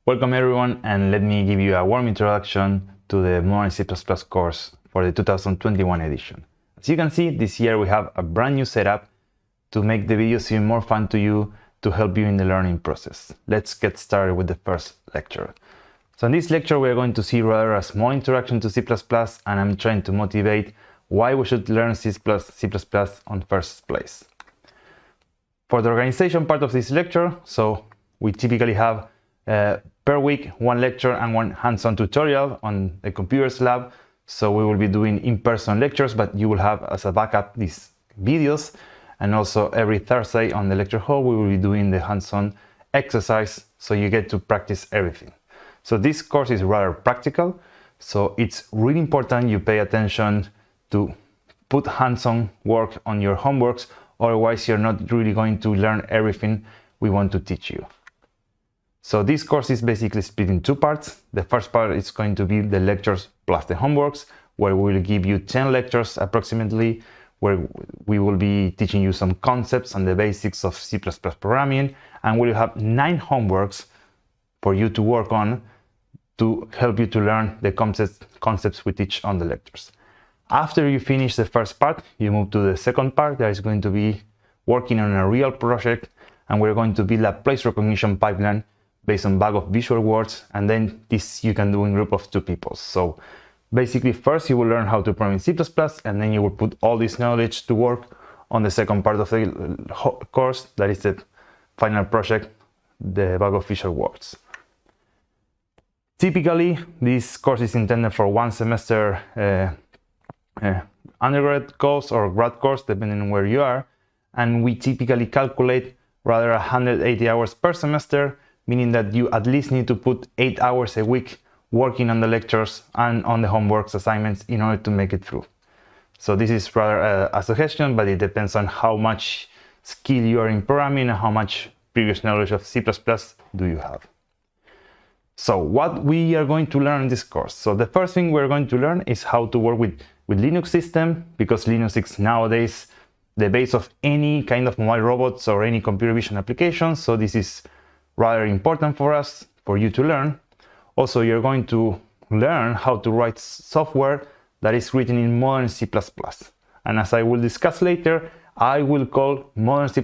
Welcome everyone, and let me give you a warm introduction to the Modern C++ course for the 2021 edition. As you can see, this year we have a brand new setup to make the videos even more fun to you, to help you in the learning process. Let's get started with the first lecture. So in this lecture we are going to see rather a small introduction to C++, and I'm trying to motivate why we should learn C++ on first place. For the organization part of this lecture, so we typically have per week one lecture and one hands-on tutorial on the computers lab. So we will be doing in-person lectures, but you will have as a backup these videos, and also every Thursday on the lecture hall we will be doing the hands-on exercise, so you get to practice everything. So this course is rather practical, so it's really important you pay attention to put hands-on work on your homeworks, otherwise you're not really going to learn everything we want to teach you. So this course is basically split in two parts. The first part is going to be the lectures plus the homeworks, where we will give you 10 lectures approximately, where we will be teaching you some concepts and the basics of C++ programming, and we'll have 9 homeworks for you to work on to help you to learn the concepts we teach on the lectures. After you finish the first part, you move to the second part that is going to be working on a real project, and we're going to build a place recognition pipeline based on bag of visual words, and then this you can do in a group of 2 people. So basically first you will learn how to program in C++, and then you will put all this knowledge to work on the second part of the course, that is the final project, the bag of visual words. Typically this course is intended for 1 semester undergrad course or grad course, depending on where you are, and we typically calculate rather 180 hours per semester, meaning that you at least need to put 8 hours a week working on the lectures and on the homeworks assignments in order to make it through. So this is rather a suggestion, but it depends on how much skill you are in programming and how much previous knowledge of C++ do you have. So what we are going to learn in this course. So the first thing we're going to learn is how to work with Linux system, because Linux is nowadays the base of any kind of mobile robots or any computer vision application. So this is rather important for us, for you to learn. Also, you're going to learn how to write software that is written in modern C++. And as I will discuss later, I will call modern C++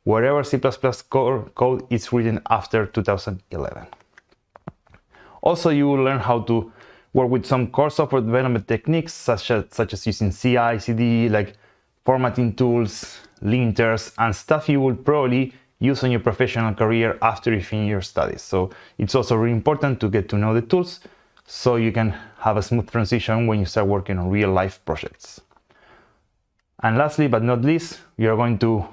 wherever C++ code is written after 2011. Also, you will learn how to work with some core software development techniques, such as using CI, CD, like formatting tools, linters, and stuff you will probably use on your professional career after you finish your studies. So it's also really important to get to know the tools so you can have a smooth transition when you start working on real life projects. And lastly but not least, you are going to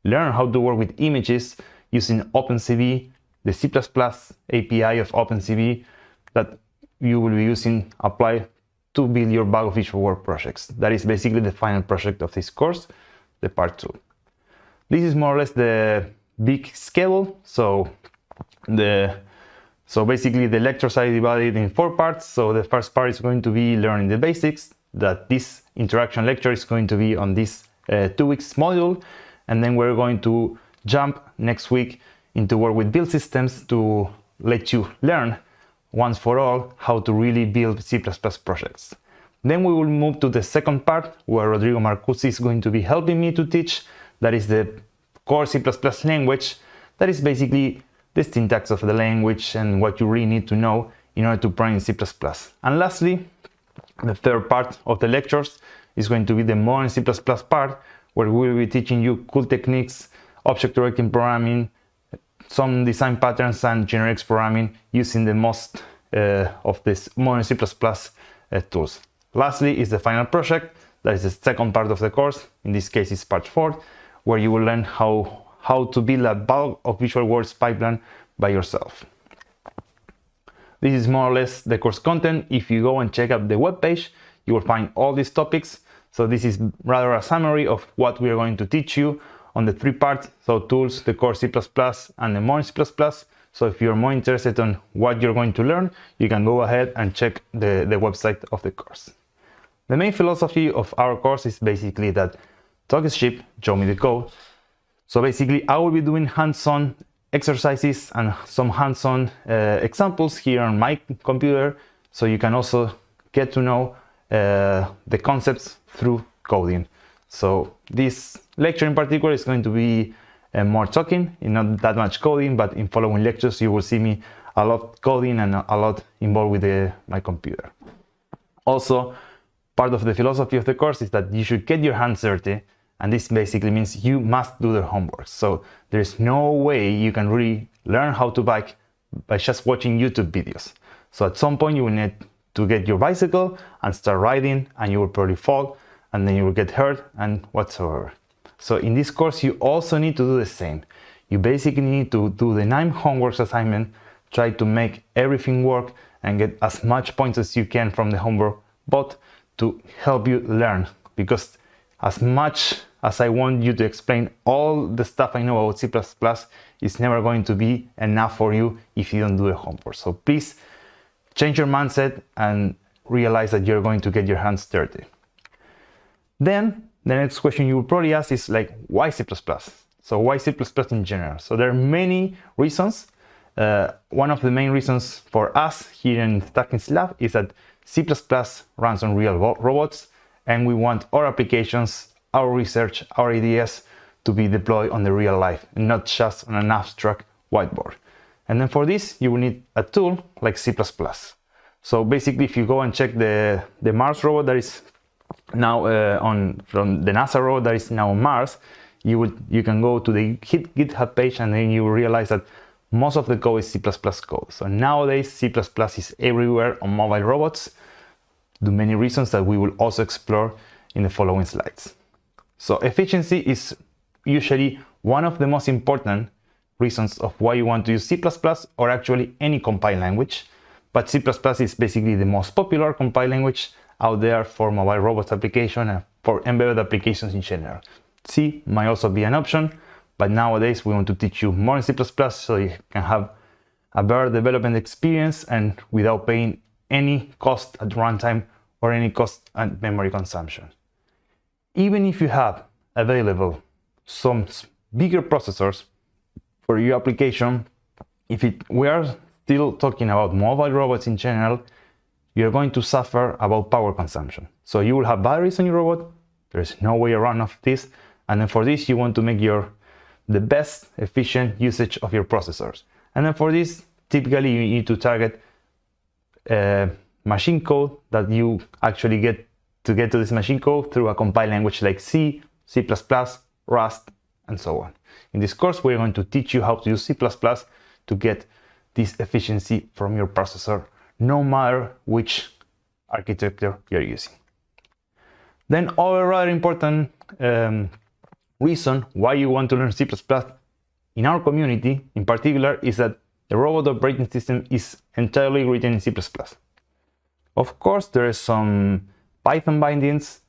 learn how to work with images using OpenCV, the C++ API of OpenCV that you will be using applied to build your bag of visual word projects. That is basically the final project of this course, the part 2. This is more or less the big schedule. So basically the lectures are divided in 4 parts. So the first part is going to be learning the basics, that this interaction lecture is going to be on this 2 weeks module, and then we're going to jump next week into work with build systems to let you learn once for all how to really build C++ projects. Then we will move to the second part, where Rodrigo Marcuzzi is going to be helping me to teach. That is the core C++ language, that is basically the syntax of the language and what you really need to know in order to program in C++. And lastly, the third part of the lectures is going to be the modern C++ part, where we will be teaching you cool techniques, object-oriented programming, some design patterns and generics programming using the most of this modern C++ tools. Lastly is the final project, that is the second part of the course. In this case it's part 4, where you will learn how to build a bulk of visual words pipeline by yourself. This is more or less the course content. If you go and check out the webpage, you will find all these topics. So this is rather a summary of what we are going to teach you on the 3 parts, so tools, the core C++, and the modern C++. So if you're more interested on what you're going to learn, you can go ahead and check the website of the course. The main philosophy of our course is basically that talk is cheap, show me the code. So basically I will be doing hands-on exercises and some hands-on examples here on my computer, so you can also get to know the concepts through coding. So this lecture in particular is going to be more talking, not that much coding, but in following lectures you will see me a lot coding and a lot involved with my computer. Also, part of the philosophy of the course is that you should get your hands dirty, and this basically means you must do the homework. So there's no way you can really learn how to bike by just watching YouTube videos. So at some point you will need to get your bicycle and start riding, and you will probably fall, and then you will get hurt and whatsoever. So in this course you also need to do the same. You basically need to do the 9 homework assignment, try to make everything work and get as much points as you can from the homework, but to help you learn, because as much as I want you to explain all the stuff I know about C++, it's never going to be enough for you if you don't do the homework. So please change your mindset and realize that you're going to get your hands dirty. Then the next question you will probably ask is like, why C++? So why C++ in general? So there are many reasons. One of the main reasons for us here in Stachniss lab is that C++ runs on real robots, and we want our applications, our research, our ideas to be deployed on the real life and not just on an abstract whiteboard. And then for this you will need a tool like C++. So basically, if you go and check the Mars robot that is now from the NASA robot that is now on Mars, you can go to the GitHub page, and then you will realize that most of the code is C++ code. So nowadays C++ is everywhere on mobile robots, due to many reasons that we will also explore in the following slides. So efficiency is usually one of the most important reasons of why you want to use C++ or actually any compile language, but C++ is basically the most popular compile language out there for mobile robots application and for embedded applications in general. C might also be an option, but nowadays we want to teach you more in C++ so you can have a better development experience and without paying any cost at runtime or any cost at memory consumption. Even if you have available some bigger processors for your application, we are still talking about mobile robots in general, you're going to suffer about power consumption. So you will have batteries on your robot, there's no way around of this, and then for this you want to make the best efficient usage of your processors. And then for this, typically you need to target machine code that you actually get to this machine code through a compile language like C, C++, Rust, and so on. In this course, we're going to teach you how to use C++ to get this efficiency from your processor, no matter which architecture you're using. Then another important reason why you want to learn C++ in our community in particular is that the robot operating system is entirely written in C++. Of course, there is some Python bindings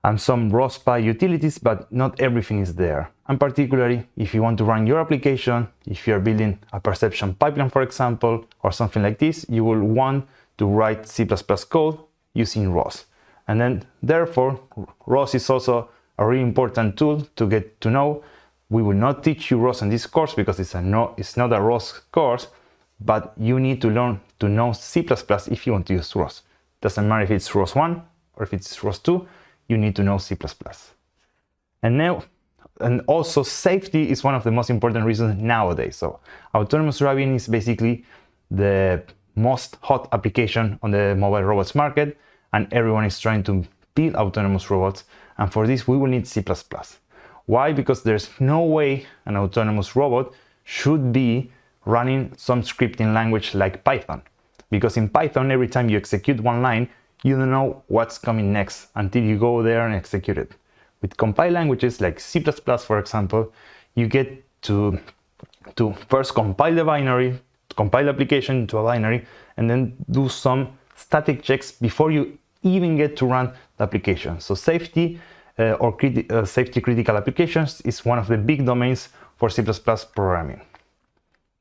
and some ROS-Py utilities, but not everything is there. And particularly, if you want to run your application, if you're building a perception pipeline, for example, or something like this, you will want to write C++ code using ROS. And then, therefore, ROS is also a really important tool to get to know. We will not teach you ROS in this course because it's not a ROS course, but you need to learn to know C++ if you want to use ROS. Doesn't matter if it's ROS 1 or if it's ROS 2, you need to know C++. And also safety is one of the most important reasons nowadays. So autonomous driving is basically the most hot application on the mobile robots market, and everyone is trying to build autonomous robots, and for this we will need C++. Why? Because there's no way an autonomous robot should be running some scripting language like Python. Because in Python, every time you execute one line, you don't know what's coming next until you go there and execute it. With compile languages like C++, for example, you get to first compile the binary, compile the application to a binary, and then do some static checks before you even get to run the application. So safety safety critical applications is one of the big domains for C++ programming.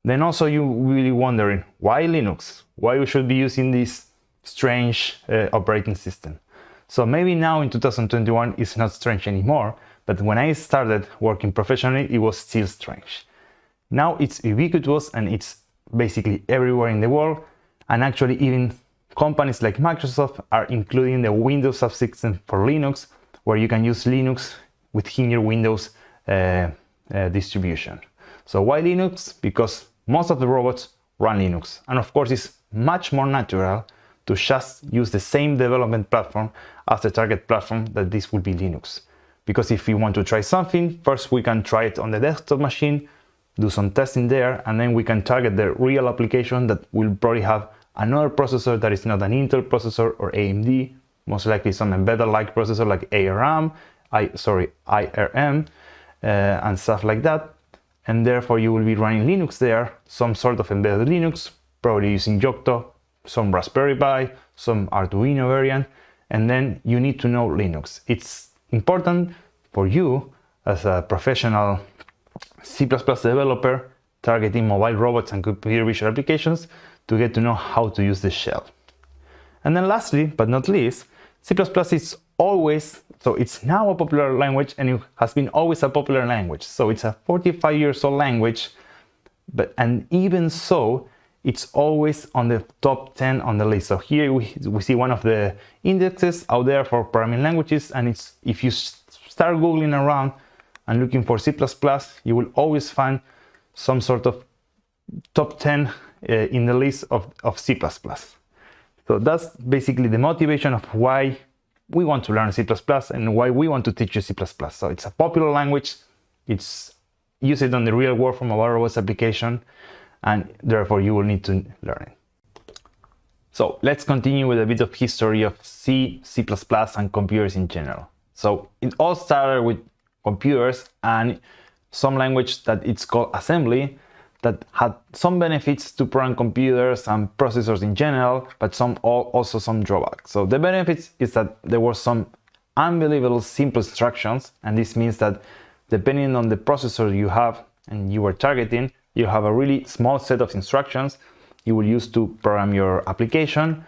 Then also you really wondering, why Linux? Why we should be using this strange operating system? So maybe now in 2021 it's not strange anymore, but when I started working professionally, it was still strange. Now it's ubiquitous and it's basically everywhere in the world. And actually even companies like Microsoft are including the Windows subsystem for Linux, where you can use Linux within your Windows distribution. So why Linux? Because most of the robots run Linux. And of course, it's much more natural to just use the same development platform as the target platform, that this will be Linux. Because if we want to try something, first we can try it on the desktop machine, do some testing there, and then we can target the real application that will probably have another processor that is not an Intel processor or AMD, most likely some embedded-like processor like IRM, and stuff like that. And therefore you will be running Linux there, some sort of embedded Linux, probably using Yocto, some Raspberry Pi, some Arduino variant, and then you need to know Linux. It's important for you as a professional C++ developer targeting mobile robots and computer vision applications to get to know how to use the shell. And then lastly, but not least, C++ is always, so it's now a popular language, and it has been always a popular language. So it's a 45 years old language, and even so, it's always on the top 10 on the list. So here we see one of the indexes out there for programming languages, and it's, if you start Googling around and looking for C++, you will always find some sort of top 10 in the list of C++. So that's basically the motivation of why we want to learn C++ and why we want to teach you C++. So it's a popular language, it's used on the real world for mobile robots application, and therefore you will need to learn it. So let's continue with a bit of history of C, C++, and computers in general. So it all started with computers and some language that it's called assembly, that had some benefits to program computers and processors in general, but also some drawbacks. So the benefits is that there were some unbelievable simple instructions, and this means that depending on the processor you have and you are targeting, you have a really small set of instructions you will use to program your application.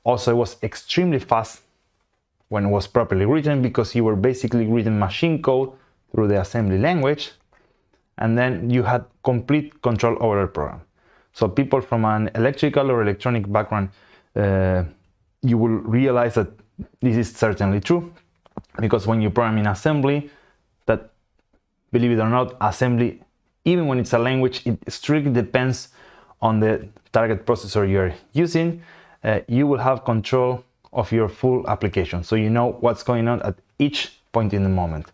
Also, it was extremely fast when it was properly written, because you were basically reading machine code through the assembly language, and then you had complete control over the program. So people from an electrical or electronic background, you will realize that this is certainly true, because when you program in assembly, that, believe it or not, assembly, even when it's a language, it strictly depends on the target processor you're using. You will have control of your full application, so you know what's going on at each point in the moment.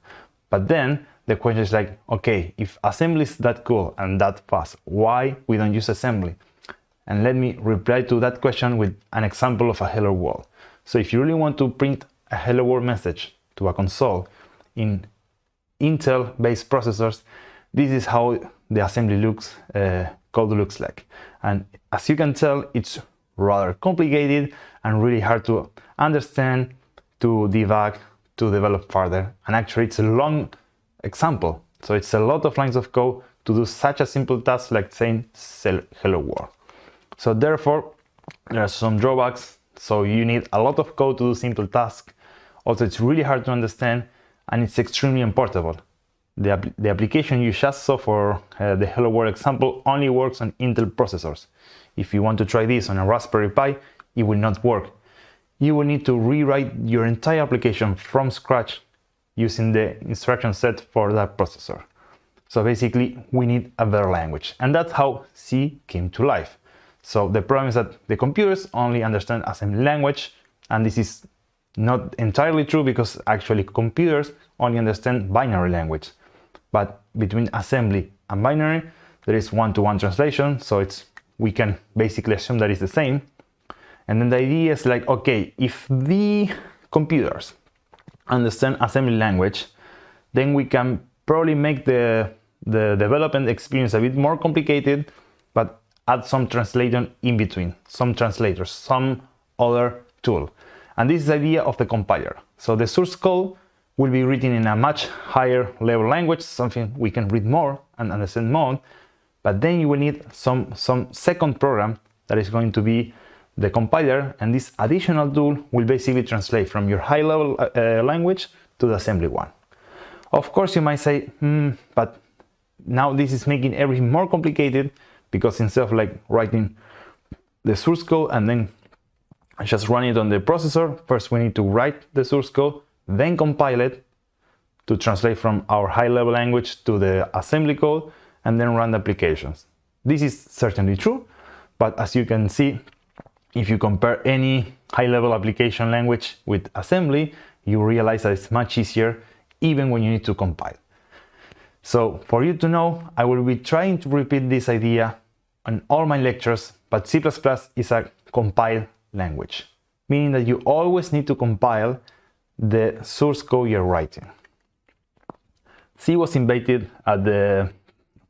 But then the question is like, okay, if assembly is that cool and that fast, why we don't use assembly? And let me reply to that question with an example of a hello world. So if you really want to print a hello world message to a console in Intel based processors, this is how the assembly code looks like. And as you can tell, it's rather complicated and really hard to understand, to debug, to develop further. And actually it's a long example. So it's a lot of lines of code to do such a simple task like saying hello world. So therefore, there are some drawbacks. So you need a lot of code to do simple tasks. Also, it's really hard to understand, and it's extremely unportable. The application you just saw for the hello world example only works on Intel processors. If you want to try this on a Raspberry Pi, it will not work. You will need to rewrite your entire application from scratch using the instruction set for that processor. So basically, we need a better language. And that's how C came to life. So the problem is that the computers only understand assembly language, and this is not entirely true, because actually computers only understand binary language. But between assembly and binary, there is one-to-one translation, so we can basically assume that it's the same. And then the idea is like, okay, if the computers understand assembly language, then we can probably make the development experience a bit more complicated, but add some translation in between, some translators, some other tool. And this is the idea of the compiler. So the source code will be written in a much higher level language, something we can read more and understand more, but then you will need some second program that is going to be the compiler, and this additional tool will basically translate from your high level language to the assembly one. Of course, you might say, but now this is making everything more complicated, because instead of like writing the source code and then just run it on the processor, first we need to write the source code, then compile it to translate from our high-level language to the assembly code, and then run the applications. This is certainly true, but as you can see, if you compare any high-level application language with assembly, you realize that it's much easier even when you need to compile. So for you to know, I will be trying to repeat this idea on all my lectures, but C++ is a compile language, meaning that you always need to compile the source code you're writing. C was invented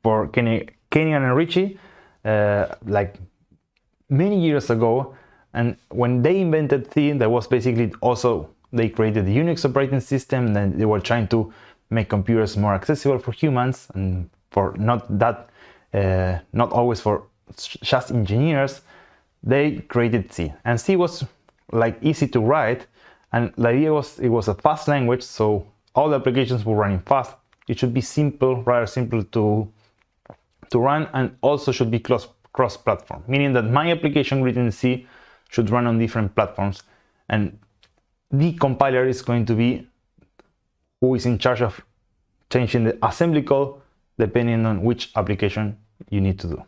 for Kenyon and Ritchie like many years ago, and when they invented C, that was basically also they created the Unix operating system, and then they were trying to make computers more accessible for humans and for not always for just engineers. They created C, and C was like easy to write, and the idea was it was a fast language, so all the applications were running fast. It should be simple, rather simple to run, and also should be cross-platform, meaning that my application written in C should run on different platforms, and the compiler is going to be who is in charge of changing the assembly code depending on which application you need to do.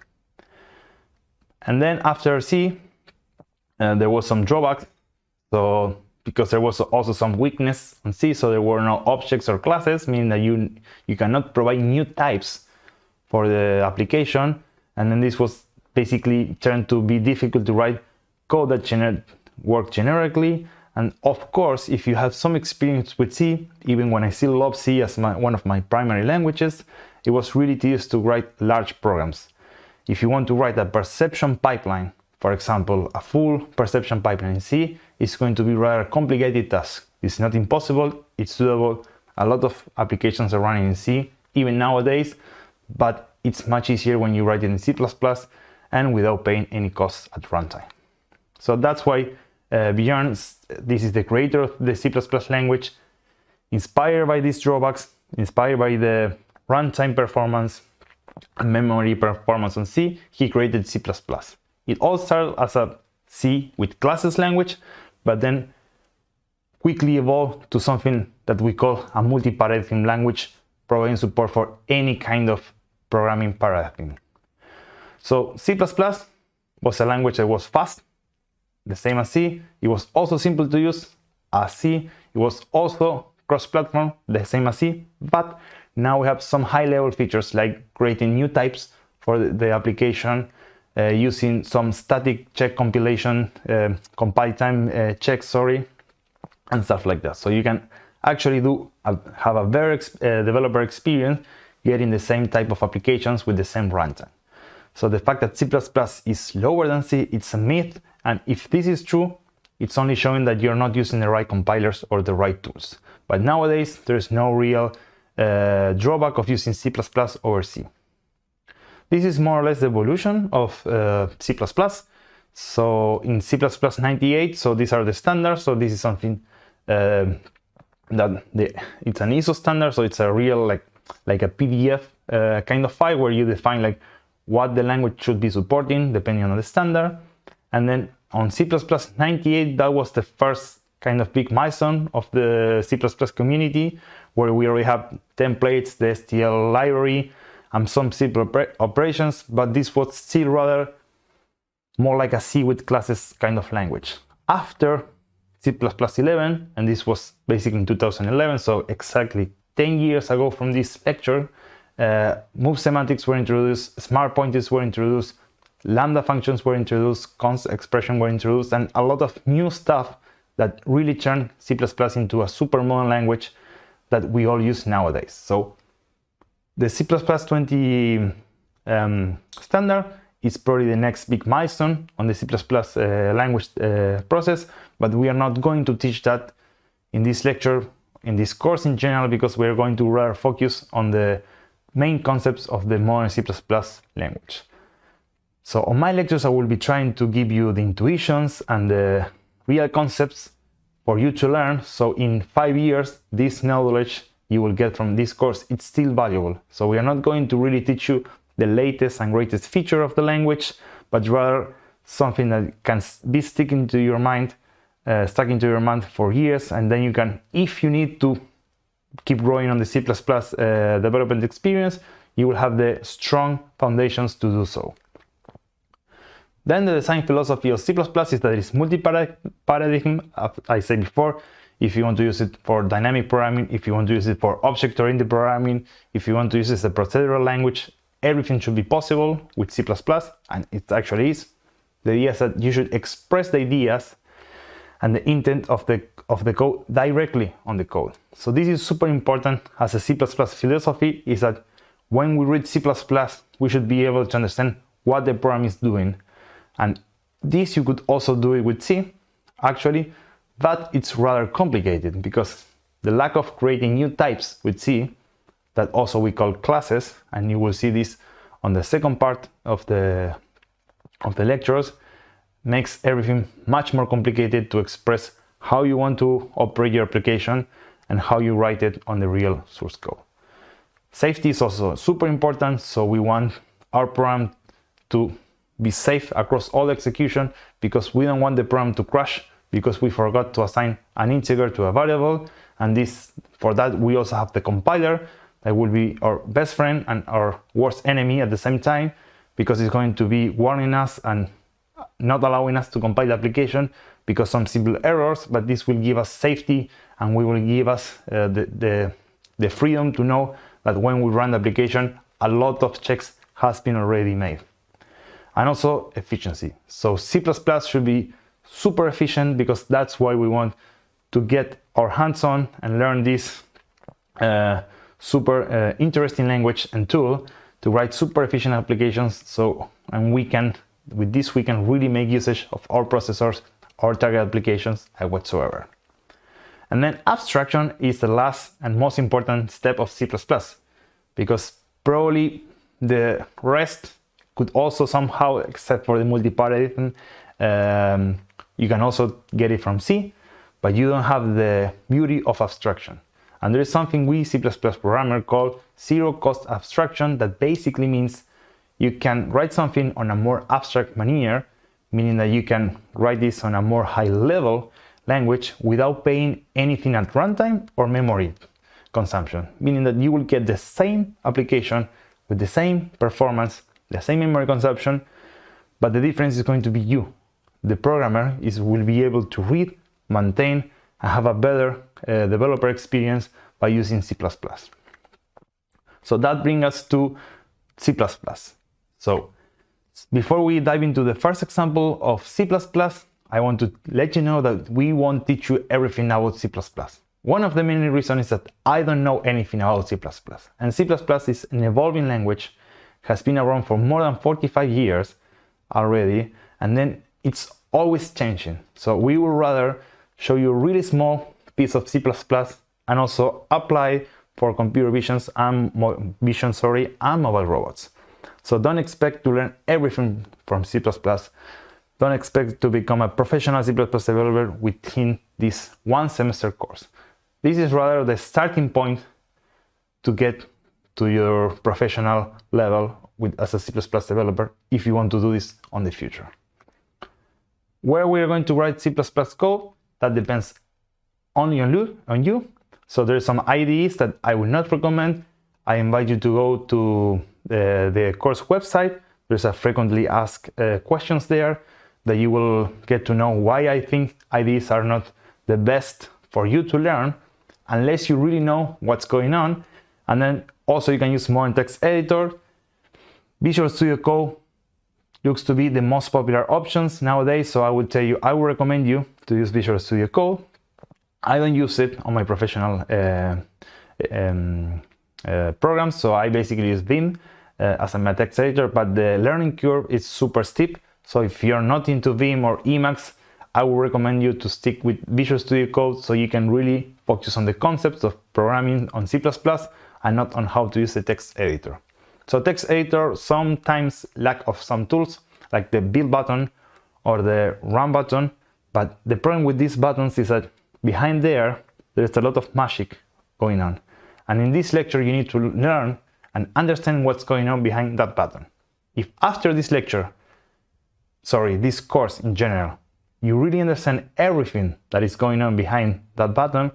And then after C, there was some drawbacks. So because there was also some weakness on C, so there were no objects or classes, meaning that you cannot provide new types for the application, and then this was basically turned to be difficult to write code that work generically. And of course, if you have some experience with C, even when I still love C as one of my primary languages, it was really tedious to write large programs. If you want to write a perception pipeline, for example, a full perception pipeline in C, it's going to be a rather complicated task. It's not impossible, it's doable. A lot of applications are running in C, even nowadays, but it's much easier when you write it in C++ and without paying any costs at runtime. So that's why Björn, this is the creator of the C++ language, inspired by these drawbacks, inspired by the runtime performance and memory performance on C, he created C++. It all started as a C with classes language, but then quickly evolved to something that we call a multi-paradigm language, providing support for any kind of programming paradigm. So C++ was a language that was fast, the same as C. It was also simple to use as C. It was also cross-platform, the same as C, but now we have some high-level features like creating new types for the application, using some static check compilation, compile time checks, and stuff like that. So you can actually have a very developer experience getting the same type of applications with the same runtime. So the fact that C++ is lower than C, it's a myth, and if this is true, it's only showing that you're not using the right compilers or the right tools. But nowadays, there's no real drawback of using C++ over C. This is more or less the evolution of C++. So in C++ 98, so these are the standards. So this is something it's an ISO standard. So it's a real like a PDF kind of file where you define like what the language should be supporting depending on the standard. And then on C++ 98, that was the first kind of big milestone of the C++ community, where we already have templates, the STL library, and some simple operations, but this was still rather more like a C with classes kind of language. After C++ 11, and this was basically in 2011, so exactly 10 years ago from this lecture, move semantics were introduced, smart pointers were introduced, lambda functions were introduced, const expression were introduced, and a lot of new stuff that really turned C++ into a super modern language that we all use nowadays. So the C++ 20 standard is probably the next big milestone on the C++ language process, but we are not going to teach that in this lecture, in this course in general, because we're going to rather focus on the main concepts of the modern C++ language. So on my lectures, I will be trying to give you the intuitions and the real concepts for you to learn. So in 5 years, this knowledge you will get from this course, it's still valuable. So we are not going to really teach you the latest and greatest feature of the language, but rather something that can be stuck into your mind for years, and then you can, if you need to keep growing on the C++ development experience, you will have the strong foundations to do so. Then the design philosophy of C++ is that it's multi-paradigm, as I said before. If you want to use it for dynamic programming, if you want to use it for object-oriented programming, if you want to use it as a procedural language, everything should be possible with C++, and it actually is. The idea is that you should express the ideas and the intent of the code directly on the code. So this is super important as a C++ philosophy, is that when we read C++, we should be able to understand what the program is doing. And this you could also do it with C, actually, but it's rather complicated because the lack of creating new types with C, that also we call classes, and you will see this on the second part of the lectures, makes everything much more complicated to express how you want to operate your application and how you write it on the real source code. Safety is also super important, so we want our program to be safe across all execution, because we don't want the program to crash because we forgot to assign an integer to a variable. And for that we also have the compiler that will be our best friend and our worst enemy at the same time, because it's going to be warning us and not allowing us to compile the application because some simple errors, but this will give us safety and we will give us the freedom to know that when we run the application, a lot of checks has been already made. And also efficiency. So C++ should be super efficient, because that's why we want to get our hands on and learn this super interesting language and tool to write super efficient applications. And with this we can really make usage of our processors, our target applications, and whatsoever. And then abstraction is the last and most important step of C++, because probably the rest could also somehow, except for the multi-paradigm, you can also get it from C, but you don't have the beauty of abstraction. And there is something we C++ programmers call zero-cost abstraction, that basically means you can write something on a more abstract manner, meaning that you can write this on a more high-level language without paying anything at runtime or memory consumption, meaning that you will get the same application with the same performance, the same memory consumption, but the difference is going to be you. The programmer will be able to read, maintain, and have a better developer experience by using C++. So that brings us to C++. So before we dive into the first example of C++, I want to let you know that we won't teach you everything about C++. One of the main reasons is that I don't know anything about C++. And C++ is an evolving language, has been around for more than 45 years already, and then it's always changing. So we would rather show you a really small piece of C++ and also apply for computer visions and mobile robots. So don't expect to learn everything from C++. Don't expect to become a professional C++ developer within this one semester course. This is rather the starting point to get to your professional level as a C++ developer, if you want to do this on the future. Where we're going to write C++ code, that depends only on you. So there's some IDEs that I will not recommend. I invite you to go to the course website. There's a frequently asked questions there that you will get to know why I think IDEs are not the best for you to learn unless you really know what's going on. And then also you can use modern text editor. Visual Studio Code looks to be the most popular options nowadays, so I would recommend you to use Visual Studio Code. I don't use it on my professional programs, so I basically use Vim as my text editor, but the learning curve is super steep. So if you're not into Vim or Emacs, I would recommend you to stick with Visual Studio Code so you can really focus on the concepts of programming on C++ and not on how to use the text editor. So text editor sometimes lack of some tools like the build button or the run button, but the problem with these buttons is that behind there's a lot of magic going on. And in this lecture, you need to learn and understand what's going on behind that button. If after this lecture, this course in general, you really understand everything that is going on behind that button,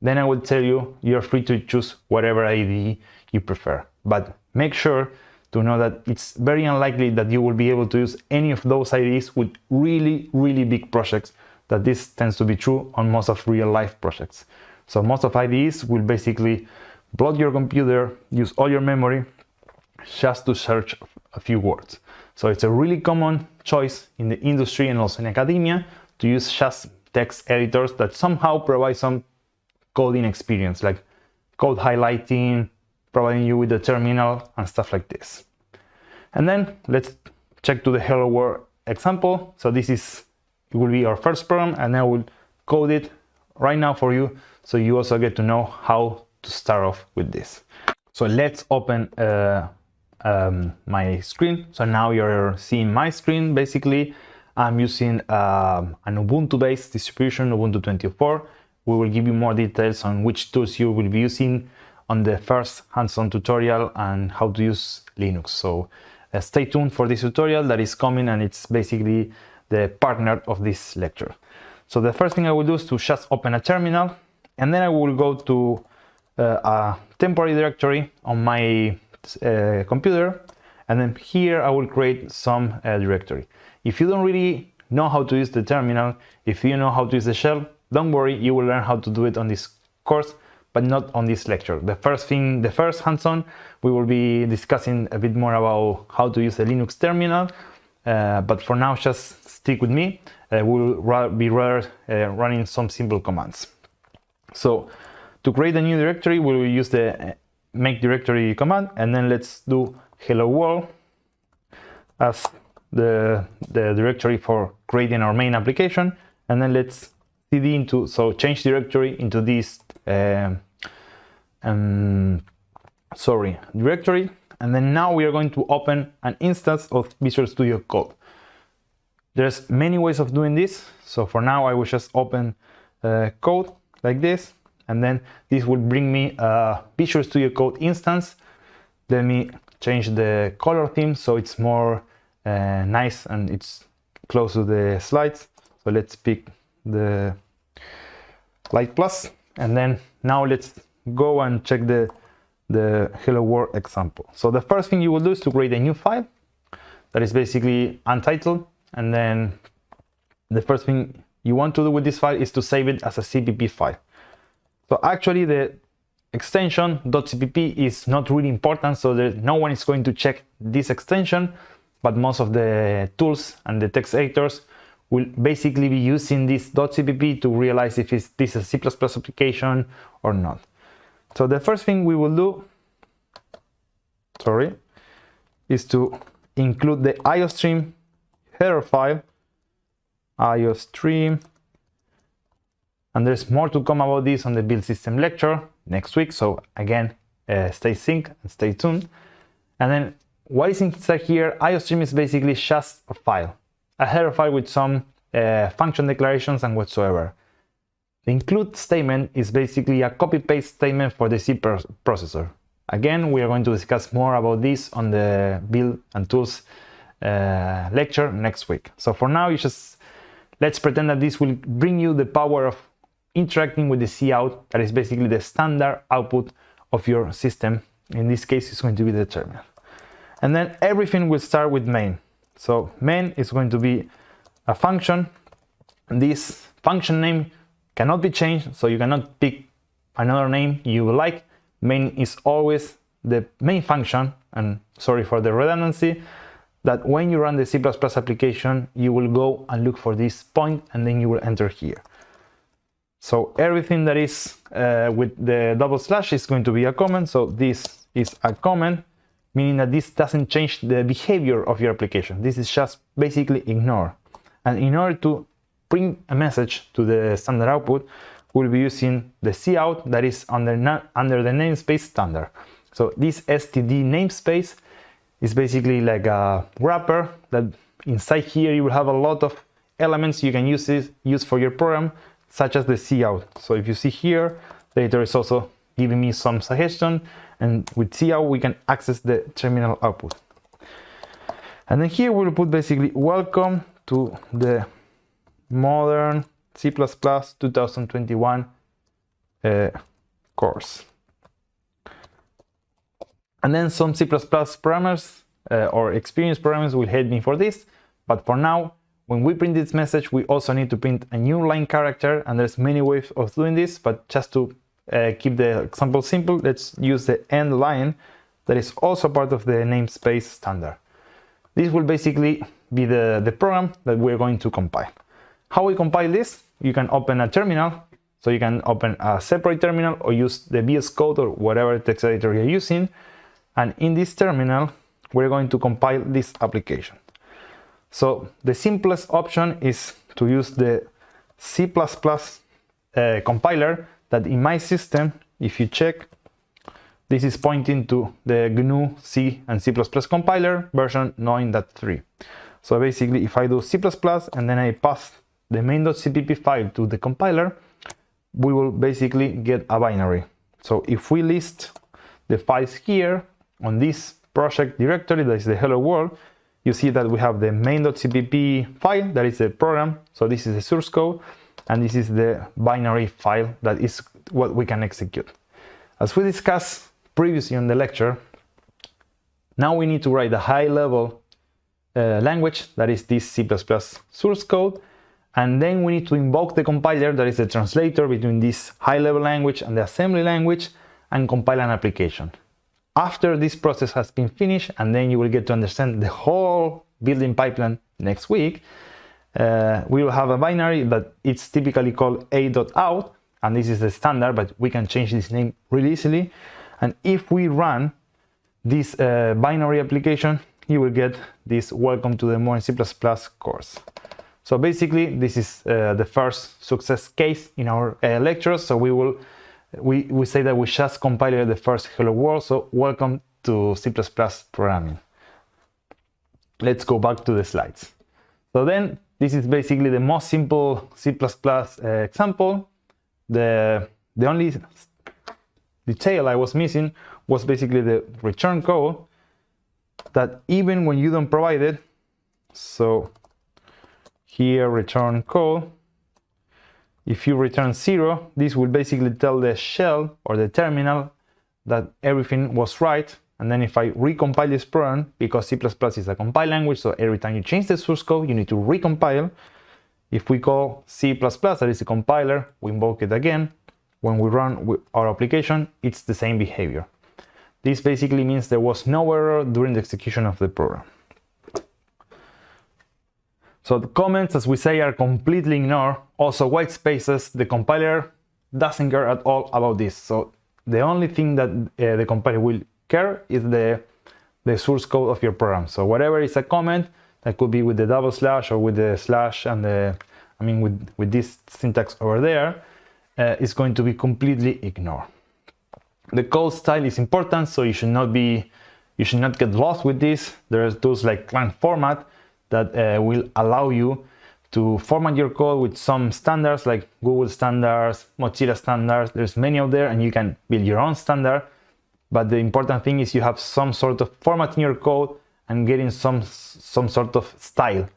then I would tell you, you're free to choose whatever IDE you prefer. But make sure to know that it's very unlikely that you will be able to use any of those IDEs with really, really big projects, that this tends to be true on most of real-life projects. So most of IDEs will basically block your computer, use all your memory just to search a few words. So it's a really common choice in the industry and also in academia to use just text editors that somehow provide some coding experience, like code highlighting, providing you with the terminal and stuff like this. And then let's check to the Hello World example. So this will be our first program, and I will code it right now for you, so you also get to know how to start off with this. So let's open my screen. So now you're seeing my screen. Basically, I'm using an Ubuntu-based distribution, Ubuntu 24. We will give you more details on which tools you will be using on the first hands-on tutorial and how to use Linux. So stay tuned for this tutorial that is coming, and it's basically the partner of this lecture. So the first thing I will do is to just open a terminal, and then I will go to a temporary directory on my computer, and then here I will create some directory. If you don't really know how to use the terminal, if you know how to use the shell, don't worry, you will learn how to do it on this course, but not on this lecture. The first hands-on, we will be discussing a bit more about how to use the Linux terminal, but for now, just stick with me. We'll be running some simple commands. So to create a new directory, we will use the make directory command, and then let's do hello world as the directory for creating our main application, and then let's cd into, so change directory into this directory, and then now we are going to open an instance of Visual Studio Code. There's many ways of doing this, so for now I will just open code like this, and then this will bring me a Visual Studio Code instance. Let me change the color theme so it's more nice and it's close to the slides. So let's pick the light plus, and then now let's go and check the Hello World example. So the first thing you will do is to create a new file that is basically untitled, and then the first thing you want to do with this file is to save it as a CPP file. So actually the extension .cpp is not really important, so no one is going to check this extension, but most of the tools and the text editors will basically be using this .cpp to realize if this is a C++ application or not. So the first thing we will do, is to include the iostream header file, iostream, and there's more to come about this on the build system lecture next week. So again, stay synced and stay tuned. And then what is inside here? iostream is basically just a file, a header file with some function declarations and whatsoever. The include statement is basically a copy-paste statement for the C processor. Again, we are going to discuss more about this on the build and tools lecture next week. So for now, let's pretend that this will bring you the power of interacting with the cout, that is basically the standard output of your system. In this case, it's going to be the terminal. And then everything will start with main. So main is going to be a function. This function name cannot be changed, so you cannot pick another name you like. Main is always the main function, and sorry for the redundancy, that when you run the C++ application, you will go and look for this point, and then you will enter here. So everything that is with the double slash is going to be a comment. So this is a comment, meaning that this doesn't change the behavior of your application. This is just basically ignore. And in order to bring a message to the standard output, we'll be using the cout that is under the namespace standard. So this std namespace is basically like a wrapper that inside here you will have a lot of elements you can use for your program, such as the cout. So if you see here, there is also giving me some suggestion, and with cout we can access the terminal output. And then here we'll put basically welcome to the modern C++ 2021 course. And then some C++ programmers or experienced programmers will hate me for this, but for now, when we print this message, we also need to print a new line character, and there's many ways of doing this, but just to keep the example simple, let's use the end line that is also part of the namespace standard. This will basically be the program that we're going to compile. How we compile this? You can open a terminal, so you can open a separate terminal or use the VS Code or whatever text editor you're using, and in this terminal we're going to compile this application. So the simplest option is to use the C++ compiler that in my system, if you check, this is pointing to the GNU C and C++ compiler version 9.3. So basically if I do C++ and then I pass the main.cpp file to the compiler, we will basically get a binary. So if we list the files here on this project directory, that is the hello world, you see that we have the main.cpp file, that is the program, so this is the source code, and this is the binary file that is what we can execute. As we discussed previously in the lecture, now we need to write a high-level language, that is this C++ source code, and then we need to invoke the compiler, that is the translator between this high-level language and the assembly language, and compile an application. After this process has been finished, and then you will get to understand the whole building pipeline next week, we will have a binary that it's typically called a.out, and this is the standard, but we can change this name really easily. And if we run this binary application, you will get this welcome to the modern C++ course. So basically, this is the first success case in our lectures. So we say that we just compiled the first hello world, so welcome to C++ programming. Let's go back to the slides. So then, this is basically the most simple C++ example. The only detail I was missing was basically the return code, that even when you don't provide it, so here return code, if you return 0, this will basically tell the shell or the terminal that everything was right. And then if I recompile this program, because C++ is a compile language, so every time you change the source code, you need to recompile. If we call C++, that is a compiler, we invoke it again. When we run our application, it's the same behavior. This basically means there was no error during the execution of the program. So the comments, as we say, are completely ignored. Also white spaces, the compiler doesn't care at all about this. So the only thing that the compiler will care is the source code of your program. So whatever is a comment, that could be with the double slash or with the slash and with this syntax over there, is going to be completely ignored. The code style is important, so you should not get lost with this. There's tools like Clang Format that will allow you to format your code with some standards like Google standards, Mozilla standards. There's many out there, and you can build your own standard. But the important thing is you have some sort of format in your code and getting some sort of style.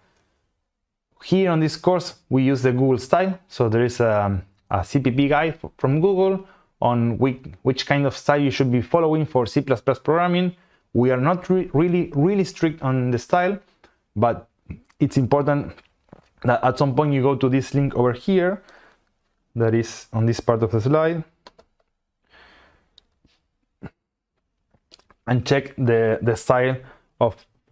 Here on this course, we use the Google style. So there is a CPP guide from Google on which kind of style you should be following for C++ programming. We are not really strict on the style, but it's important that at some point you go to this link over here that is on this part of the slide and check the style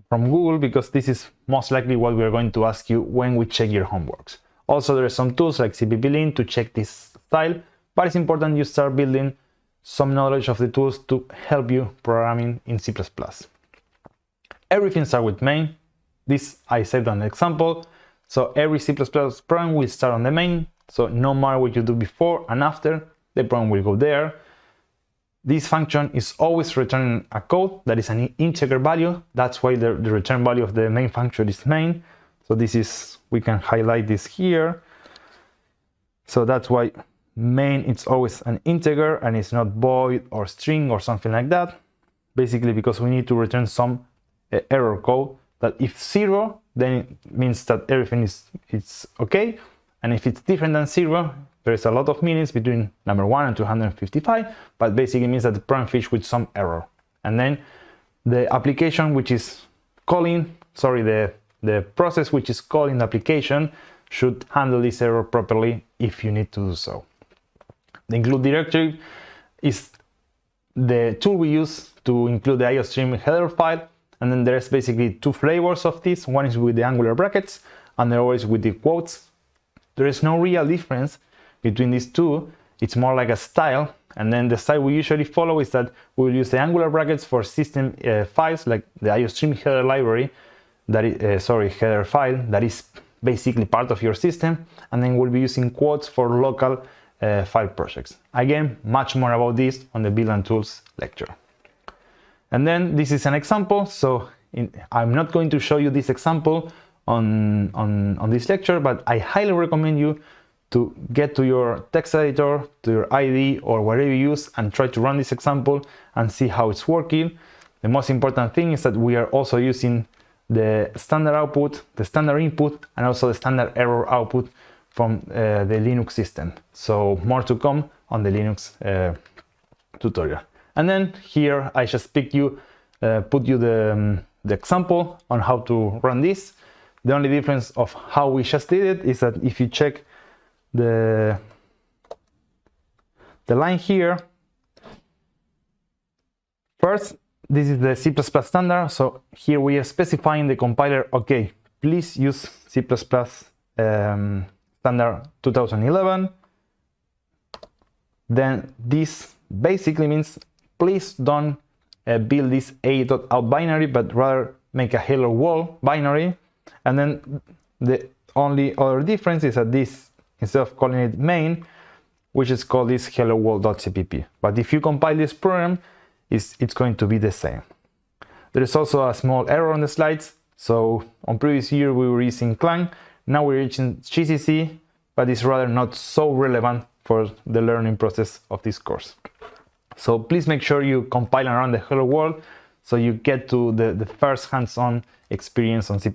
from Google, because this is most likely what we are going to ask you when we check your homeworks. Also, there are some tools like CPP-Link to check this style, but it's important you start building some knowledge of the tools to help you programming in C++. Everything starts with main. This I saved an example. So every C++ program will start on the main. So no matter what you do before and after, the program will go there. This function is always returning a code that is an integer value. That's why the return value of the main function is main. So this is, we can highlight this here. So that's why Main, it's always an integer and it's not void or string or something like that. Basically because we need to return some error code that if 0, then it means that everything is okay. And if it's different than 0, there is a lot of meanings between number 1 and 255, but basically means that the program finished with some error. And then the application which is calling, the process which is calling the application should handle this error properly if you need to do so. The include directory is the tool we use to include the IOStream header file, and then there's basically two flavors of this. One is with the angular brackets and the other is with the quotes. There is no real difference between these two. It's more like a style, and then the style we usually follow is that we will use the angular brackets for system files like the IOStream header library, that is, header file that is basically part of your system, and then we'll be using quotes for local file projects. Again, much more about this on the Build and Tools lecture. And then this is an example, so I'm not going to show you this example on this lecture, but I highly recommend you to get to your text editor, to your IDE or whatever you use, and try to run this example and see how it's working. The most important thing is that we are also using the standard output, the standard input, and also the standard error output from the Linux system. So more to come on the Linux tutorial. And then here I just put you the example on how to run this. The only difference of how we just did it is that if you check the line here, first, this is the C++ standard. So here we are specifying the compiler, okay, please use C++ standard 2011. Then this basically means please don't build this a.out binary, but rather make a hello world binary. And then the only other difference is that this, instead of calling it main, we just call this hello world.cpp. But if you compile this program, it's going to be the same. There is also a small error on the slides. So on previous year we were using Clang, now we're using GCC, but it's rather not so relevant for the learning process of this course. So please make sure you compile and run the hello world so you get to the first hands-on experience on C++.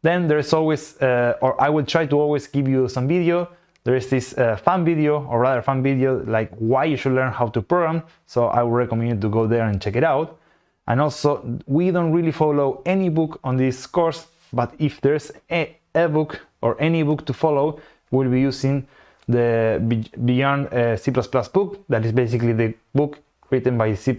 Then there's always, or I will try to always give you some video. There is this fun video, or rather fun video, like why you should learn how to program. So I would recommend you to go there and check it out. And also, we don't really follow any book on this course, but if there's a book or any book to follow, we'll be using the Beyond C++ book. That is basically the book written by C++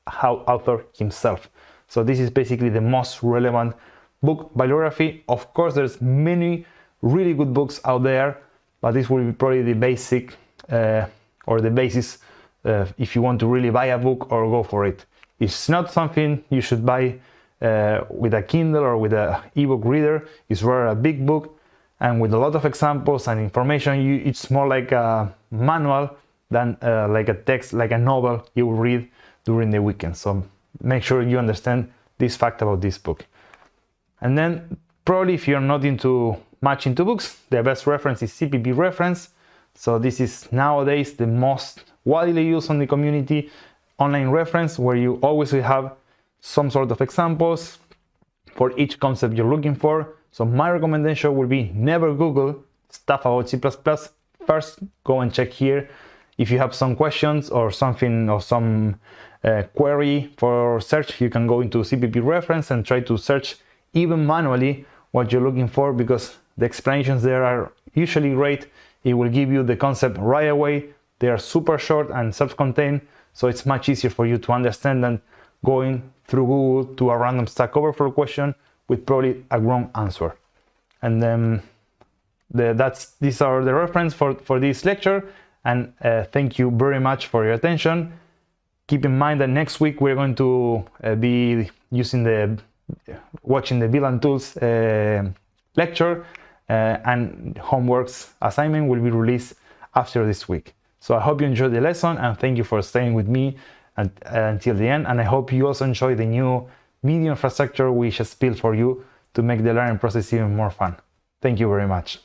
author himself. So this is basically the most relevant book bibliography. Of course, there's many really good books out there, but this will be probably the basic or the basis if you want to really buy a book or go for it. It's not something you should buy with a Kindle or with an ebook reader. It's rather a big book and with a lot of examples and information. It's more like a manual than like a text, like a novel you will read during the weekend. So make sure you understand this fact about this book. And then probably if you're not much into books, the best reference is CPP reference. So this is nowadays the most widely used on the community online reference, where you always will have some sort of examples for each concept you're looking for. So my recommendation would be never Google stuff about C++. First, go and check here. If you have some questions or something or some query for search, you can go into CPP reference and try to search even manually what you're looking for, because the explanations there are usually great. It will give you the concept right away. They are super short and self-contained, so it's much easier for you to understand than going through Google to a random Stack Overflow question with probably a wrong answer. And then these are the reference for this lecture, and thank you very much for your attention. Keep in mind that next week we're going to be watching the Build and Tools lecture, and homeworks assignment will be released after this week. So I hope you enjoyed the lesson, and thank you for staying with me until the end. And I hope you also enjoy the new media infrastructure we just built for you to make the learning process even more fun. Thank you very much.